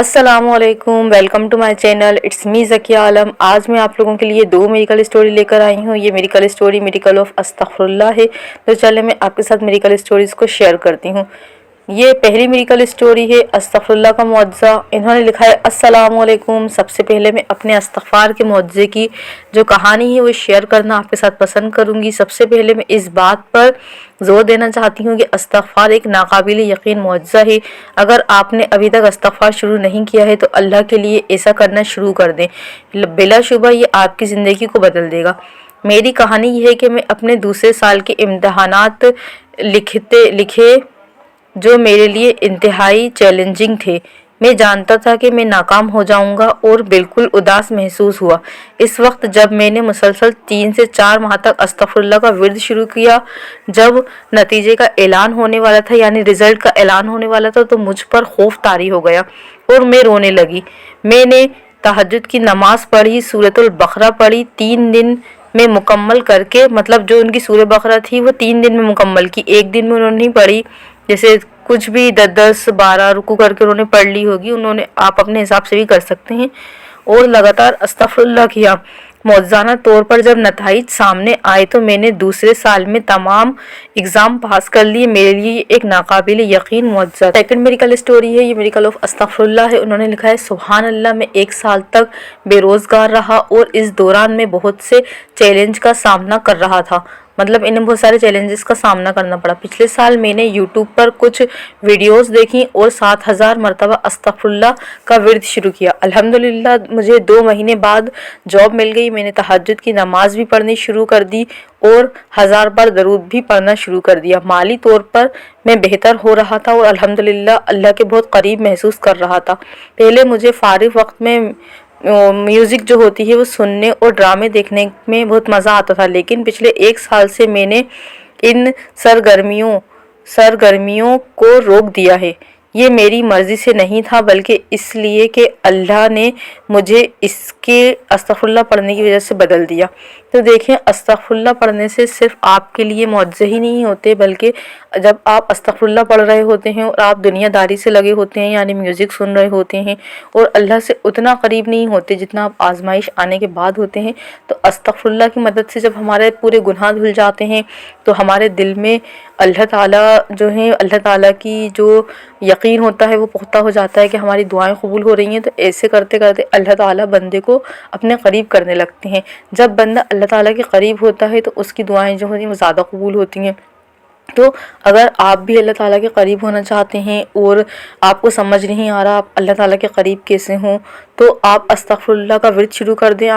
अस्सलाम वालेकुम, welcome to my channel. It's me Zakia Alam. आज मैं आप लोगों के लिए दो मेडिकल स्टोरी लेकर आई हूँ। ये मेडिकल स्टोरी मेडिकल ऑफ अस्तगफुरुल्लाह है। तो चले मैं आपके साथ मेडिकल स्टोरीज़ को शेयर करती हूँ। ये पहली मेडिकल स्टोरी है अस्तगफुरुल्लाह का मुआवज़ा। इन्होंने लिखा है, अस्सलाम वालेकुम। सबसे पहले मैं अपने इस्तग़फ़ार के मुआवज़े की जो कहानी है वो शेयर करना आपके साथ पसंद करूँगी। सबसे पहले मैं इस बात पर ज़ोर देना चाहती हूँ कि इस्तग़फ़ार एक नाक़ाबिल यकीन मुआवज़ा है। अगर आपने अभी तक इस्तग़फ़ार शुरू नहीं किया है तो अल्लाह के लिए ऐसा करना शुरू कर दें। बिलाशुबा ये आपकी ज़िंदगी को बदल देगा। मेरी कहानी ये है कि मैं अपने दूसरे साल के इम्तिहानात लिखे जो मेरे लिए इंतहाई चैलेंजिंग थे। मैं जानता था कि मैं नाकाम हो जाऊंगा और बिल्कुल उदास महसूस हुआ। इस वक्त जब मैंने मुसलसल 3 से 4 माह तक अस्तगफुरुल्लाह का विर्द शुरू किया, जब नतीजे का ऐलान होने वाला था यानी रिज़ल्ट का ऐलान होने वाला था, तो मुझ पर खौफ तारी हो गया और मैं रोने लगी। मैंने तहज्जुद की नमाज़ पढ़ी, सूरतुल बकरा पढ़ी 3 दिन में मुकम्मल करके, मतलब जो उनकी सूरह बकरा थी वो 3 दिन में मुकम्मल की। एक दिन में उन्होंने नहीं पढ़ी, जैसे कुछ भी 10-10-12 रुकू करके उन्होंने पढ़ ली होगी। उन्होंने, आप अपने हिसाब से भी कर सकते हैं। और लगातार अस्तगफुरुल्लाह किया। मौज़ाना तौर पर जब नताइज सामने आए तो मैंने दूसरे साल में तमाम एग्ज़ाम पास कर लिए। मेरे लिए एक नाकाबिल यकीन मुआवज़ा। सेकंड मेडिकल स्टोरी है, ये मेडिकल ऑफ अस्तगफुरुल्लाह है। उन्होंने लिखा है, सुभान अल्लाह, मैं 1 साल तक बेरोज़गार रहा और इस दौरान मैं बहुत से चैलेंज का सामना कर रहा था। मतलब इन्हें बहुत सारे चैलेंजेस का सामना करना पड़ा। पिछले साल मैंने यूट्यूब पर कुछ वीडियोस देखी और 7000 मरतबा अस्तगफुरुल्लाह का विर्द शुरू किया। अल्हम्दुलिल्लाह मुझे 2 महीने बाद जॉब मिल गई। मैंने तहज्जुद की नमाज भी पढ़नी शुरू कर दी और 1000 बार दरूद भी पढ़ना शुरू कर दिया। माली तौर पर मैं बेहतर हो रहा था और अल्हम्दुलिल्लाह अल्लाह के बहुत करीब महसूस कर रहा था। पहले मुझे फारिग वक्त में म्यूज़िक जो होती है वो सुनने और ड्रामे देखने में बहुत मज़ा आता था, लेकिन पिछले 1 साल से मैंने इन सरगर्मियों को रोक दिया है। ये मेरी मर्ज़ी से नहीं था, बल्कि इसलिए कि अल्लाह ने मुझे इसके अस्तगफुरुल्लाह पढ़ने की वजह से बदल दिया। तो देखें, अस्तगफुरुल्लाह पढ़ने से सिर्फ आपके लिए मुआवज़े ही नहीं होते, बल्कि जब आप अस्तगफुरुल्लाह पढ़ रहे होते हैं और आप दुनियादारी से लगे होते हैं, यानी म्यूज़िक सुन रहे होते हैं और अल्लाह से उतना करीब नहीं होते जितना आप आजमाइश आने के बाद होते हैं, तो अस्तगफुरुल्लाह की मदद से जब हमारे पूरे गुनाह धुल जाते हैं तो हमारे दिल में अल्लाह ताला जो है, अल्लाह ताला की जो यकीन होता है वो पुख्ता हो जाता है कि हमारी दुआएं कबूल हो रही हैं। तो ऐसे करते करते अल्लाह ताला बंदे को अपने करीब करने लगते हैं। जब बंदा अल्लाह ताला के करीब होता है तो उसकी दुआएं जो होती हैं वो ज़्यादा कबूल होती हैं। तो अगर आप भी अल्लाह ताला के करीब होना चाहते हैं और आपको समझ नहीं आ रहा आप अल्लाह ताला के करीब कैसे हों, तो आप अस्तगफुरुल्लाह का विर्द शुरू कर दें।